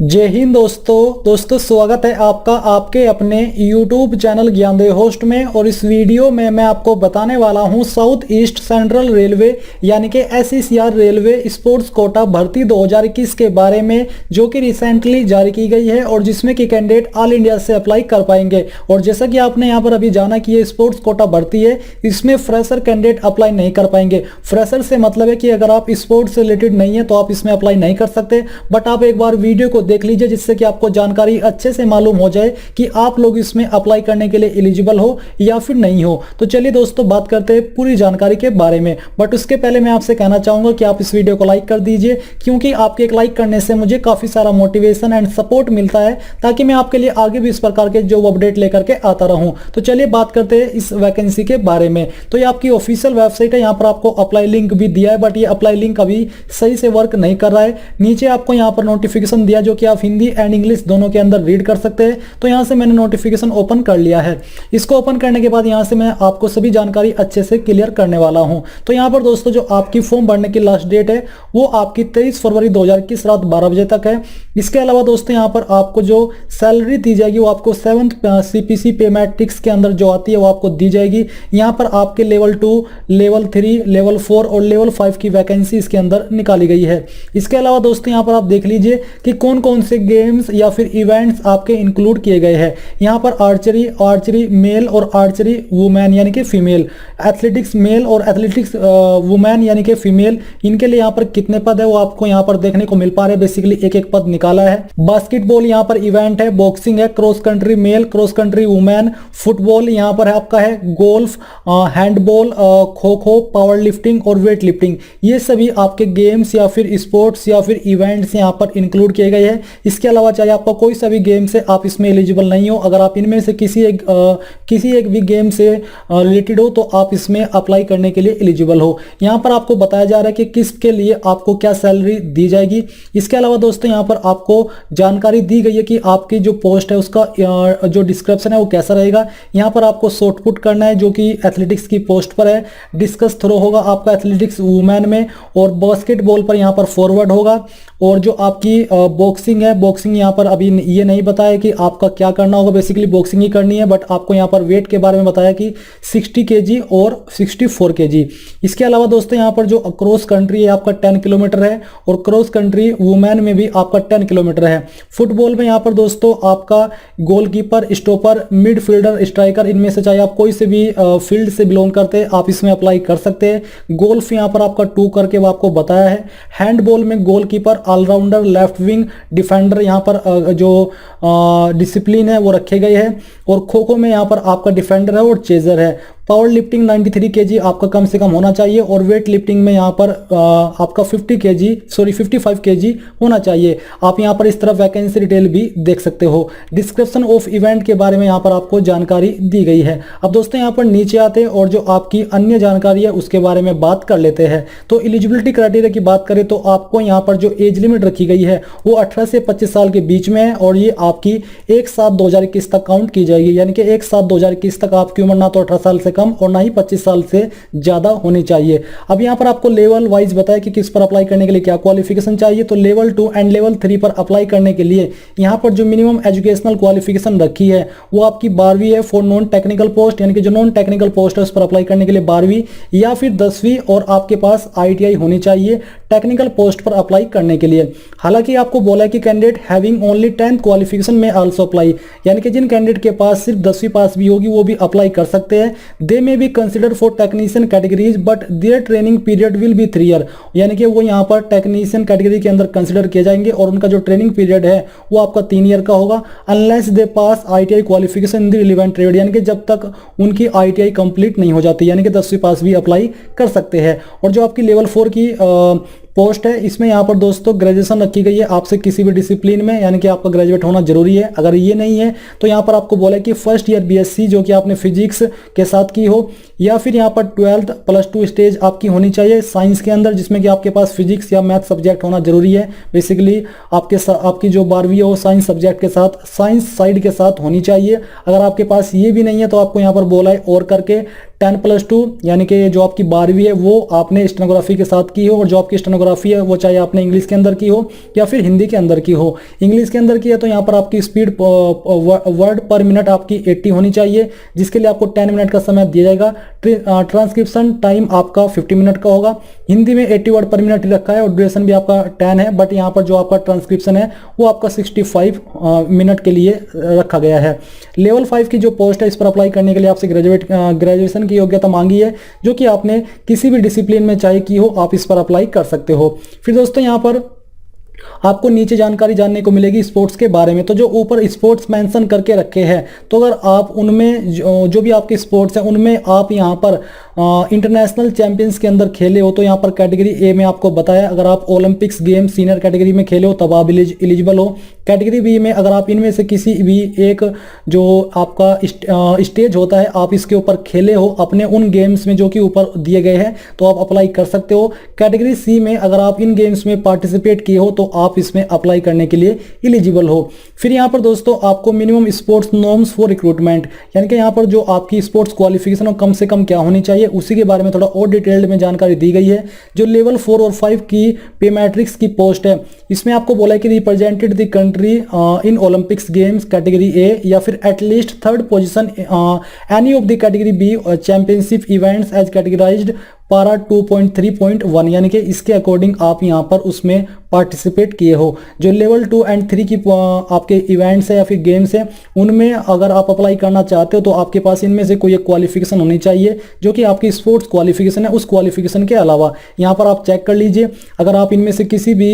जय हिंद दोस्तों स्वागत है आपका आपके अपने YouTube चैनल ज्ञानदेव होस्ट में। और इस वीडियो में मैं आपको बताने वाला हूं साउथ ईस्ट सेंट्रल रेलवे यानी कि SECR रेलवे स्पोर्ट्स कोटा भर्ती 2021 के बारे में, जो कि रिसेंटली जारी की गई है और जिसमें कि कैंडिडेट ऑल इंडिया से अप्लाई कर पाएंगे। और जैसा कि आपने यहां पर अभी जाना कि ये स्पोर्ट्स कोटा भर्ती है, इसमें फ्रेशर कैंडिडेट अप्लाई नहीं कर पाएंगे। फ्रेशर से मतलब है कि अगर आप स्पोर्ट्स से रिलेटेड नहीं है तो आप इसमें अप्लाई नहीं कर सकते। बट आप एक बार वीडियो को देख लीजिए जिससे कि आपको जानकारी अच्छे से मालूम हो जाए कि आप लोग इसमें अप्लाई करने के लिए एलिजिबल हो या फिर नहीं हो। तो चलिए दोस्तों बात करते हैं पूरी जानकारी के बारे में। बट उसके पहले मैं आपसे कहना चाहूंगा कि आप इस वीडियो को लाइक कर दीजिए, क्योंकि आपके एक लाइक करने से मुझे काफी सारा मोटिवेशन एंड सपोर्ट मिलता है, ताकि मैं आपके लिए आगे भी इस प्रकार के जॉब अपडेट लेकर के आता रहूं। तो चलिए बात करते हैं इस वैकेंसी के बारे में। तो ये आपकी ऑफिशियल वेबसाइट है, यहाँ पर आपको अप्लाई लिंक भी दिया है, बट ये अप्लाई लिंक अभी सही से वर्क नहीं कर रहा है। नीचे आपको यहाँ पर नोटिफिकेशन दिया जो कि आप हिंदी एंड इंग्लिश दोनों के अंदर रीड कर सकते हैं। तो यहां से मैंने नोटिफिकेशन ओपन कर लिया है। इसको ओपन करने के बाद यहां से मैं आपको सभी जानकारी अच्छे से क्लियर करने वाला हूं। तो यहां पर दोस्तों जो आपकी फॉर्म भरने की लास्ट डेट है वो आपकी 23 फरवरी 2021 रात 12 बजे तक है। इसके अलावा दोस्तों यहां पर आपको जो सैलरी दी जाएगी वो आपको 7th CPC पे मैट्रिक्स के अंदर जो आती है वो आपको दी जाएगी। यहां पर आपके लेवल 2, लेवल 3, लेवल 4 और लेवल 5 की वैकेंसी इसके अंदर निकाली गई है। इसके अलावा दोस्तों यहां पर आप देख लीजिए कि कौन कौन से गेम्स या फिर इवेंट्स आपके इंक्लूड किए गए हैं। यहां पर आर्चरी मेल और आर्चरी वुमेन यानी कि फीमेल, एथलेटिक्स मेल और एथलेटिक्स वुमेन यानी कि फीमेल, इनके लिए यहां पर कितने पद है वो आपको यहां पर देखने को मिल पा रहे हैं। बेसिकली एक एक पद निकाला है। बास्केटबॉल यहां पर इवेंट है, बॉक्सिंग है, cross country male, cross country women, football यहां पर है आपका है, golf, handball, kho kho, power lifting और वेट लिफ्टिंग, ये सभी आपके गेम्स या फिर स्पोर्ट्स या फिर इवेंट्स यहां पर इंक्लूड किए गए हैं। इसके अलावा चाहे आपका कोई सा भी गेम से आप इसमें एलिजिबल नहीं हो, अगर आप इनमें से किसी एक भी गेम से रिलेटेड हो तो आप इसमें अप्लाई करने के लिए एलिजिबल हो। यहां पर आपको बताया जा रहा है कि किसके लिए आपको क्या सैलरी दी जाएगी। इसके अलावा दोस्तों यहां पर आपको जानकारी दी गई है कि आपकी जो पोस्ट है उसका जो डिस्क्रिप्शन है वो कैसा रहेगा। यहां पर आपको शॉर्टपुट करना है जो कि एथलेटिक्स की पोस्ट पर है, डिस्कस थ्रो होगा आपका एथलेटिक्स वुमेन में, और बास्केटबॉल पर यहां पर फॉरवर्ड होगा। और जो आपकी बॉक्सिंग है, बॉक्सिंग यहाँ पर अभी ये नहीं बताया कि आपका क्या करना होगा, बेसिकली बॉक्सिंग ही करनी है। बट आपको यहाँ पर वेट के बारे में बताया कि 60 kg और 64 kg। इसके अलावा दोस्तों यहाँ पर जो क्रॉस कंट्री है आपका 10 किलोमीटर है, और क्रॉस कंट्री वुमेन में भी आपका 10 किलोमीटर है। फुटबॉल में यहाँ पर दोस्तों आपका गोलकीपर, स्टॉपर, मिडफील्डर, स्ट्राइकर, इनमें से चाहे आप कोई से भी फील्ड से बिलोंग करते हैं आप इसमें अप्लाई कर सकते हैं। गोल्फ यहाँ पर आपका 2 करके वो आपको बताया है। हैंडबॉल में goalkeeper, allrounder, left wing, defender यहाँ पर जो डिसिप्लिन है वो रखे गए हैं। और खो खो में यहाँ पर आपका डिफेंडर है और चेजर है। पावर लिफ्टिंग 93 kg आपका कम से कम होना चाहिए, और वेट लिफ्टिंग में यहाँ पर आपका 55 kg होना चाहिए। आप यहाँ पर इस तरफ वैकेंसी डिटेल भी देख सकते हो। डिस्क्रिप्शन ऑफ इवेंट के बारे में यहाँ पर आपको जानकारी दी गई है। अब दोस्तों यहाँ पर नीचे आते हैं और जो आपकी अन्य जानकारी है उसके बारे में बात कर लेते हैं। तो एलिजिबिलिटी क्राइटेरिया की बात करें तो आपको यहाँ पर जो एज लिमिट रखी गई है वो 18 से 25 साल के बीच में है, और ये आपकी 1/7/2021 तक काउंट की जाएगी। यानी कि 1/7/2021 तक आपकी उम्र ना तो 18 साल से कम और ना ही 25 साल से ज्यादा होनी चाहिए। अब यहाँ पर आपको लेवल वाइज बताया कि किस पर अप्लाई करने के लिए क्या क्वालिफिकेशन चाहिए। तो लेवल 2 एंड लेवल 3 पर अप्लाई करने के लिए यहाँ पर जो मिनिमम एजुकेशनल क्वालिफिकेशन रखी है वो आपकी 12वीं है फॉर नॉन टेक्निकल पोस्ट, यानी कि जो नॉन टेक्निकल पोस्ट है उस पर अप्लाई करने के लिए 12वीं या फिर 10वीं, और आपके पास ITI होनी चाहिए टेक्निकल पोस्ट पर अप्लाई करने के लिए। हालांकि आपको बोला है कि candidate having only 10th qualification में आल्सो अप्लाई, यानी कि जिन कैंडिडेट के पास सिर्फ 10वीं पास भी होगी वो भी अप्लाई कर सकते हैं। दे में be consider for technician categories but their training period will be 3 year, यानी कि वो यहाँ पर टेक्नीशियन कैटेगरी के अंदर कंसिडर किए जाएंगे और उनका जो ट्रेनिंग पीरियड है वो आपका 3 ईयर का होगा। Unless they pass ITI qualification in the relevant trade, यानी कि जब तक उनकी ITI कंप्लीट नहीं हो जाती, यानी कि 10वीं पास भी अप्लाई कर सकते हैं। और जो आपकी लेवल 4 की पोस्ट है इसमें यहाँ पर दोस्तों ग्रेजुएशन रखी गई है आपसे किसी भी डिसिप्लिन में, यानी कि आपका ग्रेजुएट होना जरूरी है। अगर ये नहीं है तो यहाँ पर आपको बोला है कि फर्स्ट ईयर BSc जो कि आपने फिजिक्स के साथ की हो या फिर यहाँ पर 12th +2 स्टेज आपकी होनी चाहिए साइंस के अंदर, जिसमें कि आपके पास फिजिक्स या मैथ सब्जेक्ट होना जरूरी है। बेसिकली आपकी जो 12वीं है वो साइंस सब्जेक्ट के साथ, साइंस साइड के साथ होनी चाहिए। अगर आपके पास ये भी नहीं है तो आपको यहाँ पर बोला है और करके 10+2 यानी कि जो आपकी 12वीं है वो आपने स्टेनोग्राफी के साथ की हो, और जो आपकी स्टेनोग्राफी है वो चाहे आपने इंग्लिश के अंदर की हो या फिर हिंदी के अंदर की हो। इंग्लिश के अंदर की है तो यहाँ पर आपकी स्पीड वर्ड पर मिनट आपकी 80 होनी चाहिए, जिसके लिए आपको 10 मिनट का समय दिया जाएगा। ट्रांसक्रिप्शन टाइम आपका 50 मिनट का होगा। हिंदी में 80 वर्ड पर मिनट रखा है और ड्यूरेशन भी आपका 10 है, बट यहाँ पर जो आपका ट्रांसक्रिप्शन है वो आपका 65 मिनट के लिए रखा गया है। लेवल 5 की जो पोस्ट है इस पर अप्लाई करने के लिए आपसे ग्रेजुएशन की योग्यता मांगी है, जो कि आपने किसी भी डिसिप्लिन में चाहे की हो, आप इस पर अप्लाई कर सकते हो। फिर दोस्तों यहाँ पर आपको नीचे जानकारी जानने को मिलेगी स्पोर्ट्स के बारे में। तो जो ऊपर स्पोर्ट्स मेंशन करके रखे हैं, तो अगर आप उनमें जो भी आपके स्पोर्ट्स हैं उनमें आप यहाँ पर इंटरनेशनल चैंपियंस के अंदर खेले हो तो यहाँ पर कैटेगरी ए में आपको बताया, अगर आप ओलंपिक्स गेम सीनियर कैटेगरी में खेले हो तब आप एलिजिबल हो। कैटेगरी बी में अगर आप इनमें से किसी भी एक जो आपका स्टेज होता है आप इसके ऊपर खेले हो अपने उन गेम्स में जो कि ऊपर दिए गए हैं, तो आप अप्लाई कर सकते हो। कैटेगरी सी में अगर आप इन गेम्स में पार्टिसिपेट किए हो तो आप इसमें अप्लाई करने के लिए एलिजिबल हो। फिर यहाँ पर दोस्तों आपको minimum support norms for recruitment, यानी कि यहाँ पर जो आपकी स्पोर्ट्स क्वालिफिकेशन हो कम से कम क्या होनी चाहिए, उसी के बारे में थोड़ा और डिटेल्ड में जानकारी दी गई है। जो लेवल 4 और 5 की पे मैट्रिक्स की पोस्ट है, इसमें आपको बोला है कि represented the country in Olympics games category A, या फिर at least 3rd position any of the category B championship events as categorized para 2.3.1, यानी कि इसके अकॉर्डिंग आप यहाँ पर उसमें पार्टिसिपेट किए हो। जो लेवल 2 एंड 3 की आपके इवेंट्स है या फिर गेम्स है, उनमें अगर आप अप्लाई करना चाहते हो तो आपके पास इनमें से कोई एक क्वालिफिकेशन होनी चाहिए जो कि आपकी स्पोर्ट्स क्वालिफिकेशन है। उस क्वालिफिकेशन के अलावा यहाँ पर आप चेक कर लीजिए, अगर आप इनमें से किसी भी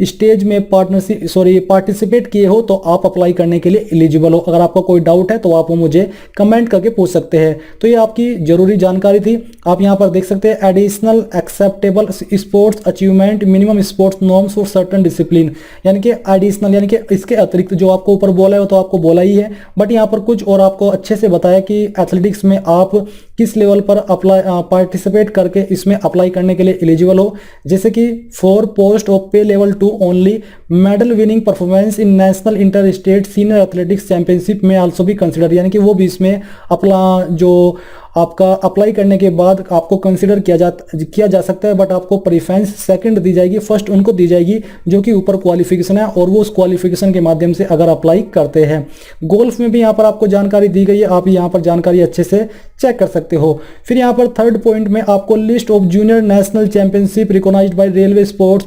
स्टेज में पार्टिसिपेट किए हो तो आप अप्लाई करने के लिए एलिजिबल हो। अगर आपका कोई डाउट है तो आप मुझे कमेंट करके पूछ सकते हैं। तो ये आपकी जरूरी जानकारी थी। आप यहाँ पर देख सकते हैं additional acceptable sports achievement minimum support norms for certain discipline, यानी कि एडिशनल यानी कि इसके अतिरिक्त जो आपको ऊपर बोला है तो आपको बोला ही है, बट यहाँ पर कुछ और आपको अच्छे से बताया कि एथलेटिक्स में आप किस लेवल पर पार्टिसिपेट करके इसमें अप्लाई करने के लिए एलिजिबल हो। जैसे कि 4 पोस्ट ऑफ पे level 2 only medal winning performance in national inter state senior athletics championship में आल्सो भी कंसिडर, यानी कि वो भी इसमें अपना जो आपका अप्लाई करने के बाद आपको कंसिडर किया जा सकता है, बट आपको प्रेफरेंस सेकंड दी जाएगी, फर्स्ट उनको दी जाएगी जो कि ऊपर क्वालिफिकेशन है और वो उस क्वालिफिकेशन के माध्यम से अगर अप्लाई करते हैं। गोल्फ में भी यहाँ पर आपको जानकारी दी गई है, आप यहाँ पर जानकारी अच्छे से चेक कर सकते हो। फिर यहाँ पर 3rd पॉइंट में आपको list of junior national championship recognized by railway sports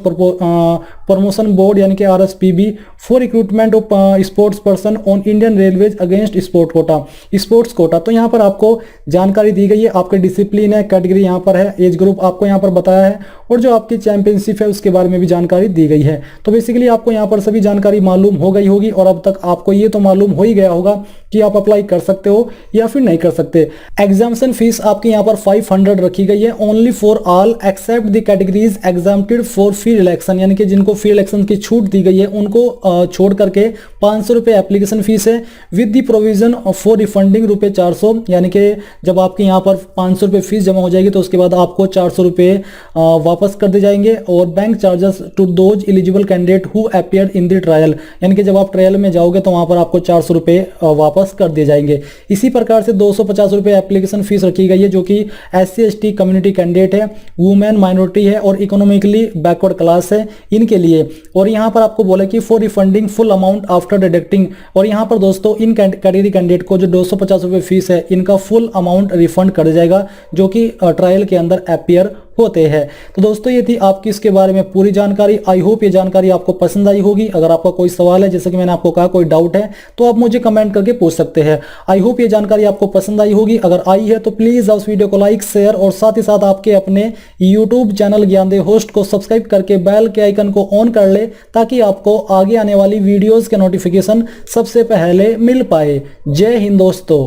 promotion board, यानी कि RSPB for recruitment of sports person on Indian railways against sports quota. तो यहाँ पर आपको जानकारी दी गई है, आपके डिसिप्लिन है, कैटेगरी यहाँ पर है, एज ग्रुप आपको यहाँ पर बताया है, और जो आपकी चैंपियनशिप है उसके बारे में भी जानकारी दी गई है। तो बेसिकली आपको यहाँ पर सभी जानकारी मालूम हो गई होगी, और अब तक आपको ये तो मालूम हो ही गया होगा कि आप अप्लाई कर सकते हो या फिर नहीं कर सकते। एग्जामिनेशन फीस आपकी यहाँ पर 500 रखी गई है only for all except the categories exempted for field election, यानी कि जिनको फील्ड इलेक्शन की छूट दी गई है उनको छोड़ करके 500 रुपये एप्लीकेशन फीस है, with the provision for refunding रुपये 400, यानी कि जब आपके यहाँ पर 500 रुपये फीस जमा हो जाएगी तो उसके बाद आपको 400 रुपये वापस कर दिए जाएंगे। और bank charges to those eligible candidate who appeared in the trial, यानी कि जब आप ट्रायल में जाओगे तो वहाँ पर आपको 400 रुपये वापस कर दिए जाएंगे। इसी प्रकार से 250 रुपये एप्लीकेशन फीस रखी गई है जो कि SC/ST कम्युनिटी कैंडिडेट है, वुमेन माइनॉरिटी है और इकोनॉमिकली बैकवर्ड क्लास है इनके लिए। और यहाँ पर आपको बोला कि for refunding full amount after deducting, और यहाँ पर दोस्तों इन कैटेगरी कैंडिडेट को जो 250 रुपये फीस है इनका फुल अमाउंट रिफंड कर दिया जाएगा जो कि ट्रायल के अंदर अपीयर होते हैं। तो दोस्तों ये थी आपकी इसके बारे में पूरी जानकारी। आई होप ये जानकारी आपको पसंद आई होगी। अगर आपका कोई सवाल है, जैसे कि मैंने आपको कहा, कोई डाउट है तो आप मुझे कमेंट करके पूछ सकते हैं। आई होप ये जानकारी आपको पसंद आई होगी। अगर आई है तो प्लीज उस वीडियो को लाइक, शेयर और साथ ही साथ आपके अपने यूट्यूब चैनल ज्ञानदेव होस्ट को सब्सक्राइब करके बेल के आइकन को ऑन कर ले, ताकि आपको आगे आने वाली वीडियोज के नोटिफिकेशन सबसे पहले मिल पाए। जय हिंद दोस्तों।